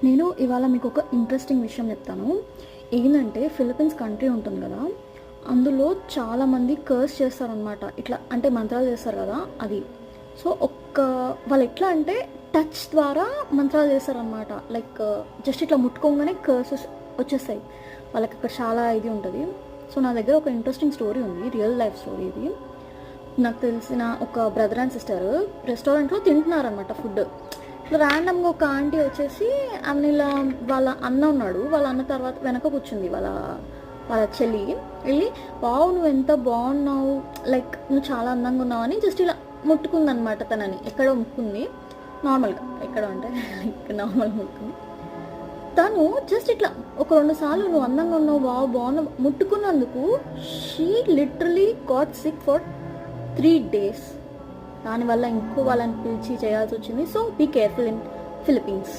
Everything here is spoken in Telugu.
నేను ఇవాళ మీకు ఒక ఇంట్రెస్టింగ్ విషయం చెప్తాను. ఏందంటే ఫిలిప్పీన్స్ కంట్రీ ఉంటుంది కదా! అందులో చాలామంది కర్స్ చేస్తారనమాట. ఇట్లా అంటే మంత్రాలు చేస్తారు కదా! అది. సో, వాళ్ళు ఎట్లా అంటే టచ్ ద్వారా మంత్రాలు చేస్తారనమాట. లైక్ జస్ట్ ఇట్లా ముట్టుకోగానే కర్సెస్ వచ్చేస్తాయి. వాళ్ళకి అక్కడ చాలా ఇది ఉంటుంది. సో, నా దగ్గర ఒక ఇంట్రెస్టింగ్ స్టోరీ ఉంది. రియల్ లైఫ్ స్టోరీ ఇది. నాకు తెలిసిన ఒక బ్రదర్ అండ్ సిస్టర్ రెస్టారెంట్లో తింటున్నారనమాట ఫుడ్. ఇట్లా ర్యాండమ్గా ఒక ఆంటీ వచ్చేసి ఆమె ఇలా వాళ్ళ అన్న ఉన్నాడు, వాళ్ళ అన్న తర్వాత వెనక కూర్చుంది వాళ్ళ వాళ్ళ చెల్లి. వెళ్ళి వావ్ నువ్వు ఎంత బాగున్నావు, లైక్ నువ్వు చాలా అందంగా ఉన్నావు అని జస్ట్ ఇలా ముట్టుకుందనమాట. తనని ఎక్కడో ముక్కుంది నార్మల్గా, ఎక్కడో అంటే లైక్ నార్మల్ ముక్కుంది. తను జస్ట్ ఇట్లా ఒక 2 సార్లు నువ్వు అందంగా ఉన్నావు, వావ్ బాగున్నావు ముట్టుకున్నందుకు she literally got sick for 3 days. దానివల్ల ఇంకో వాళ్ళని పిలిచి చేయాల్సి వచ్చింది. So be careful in Philippines.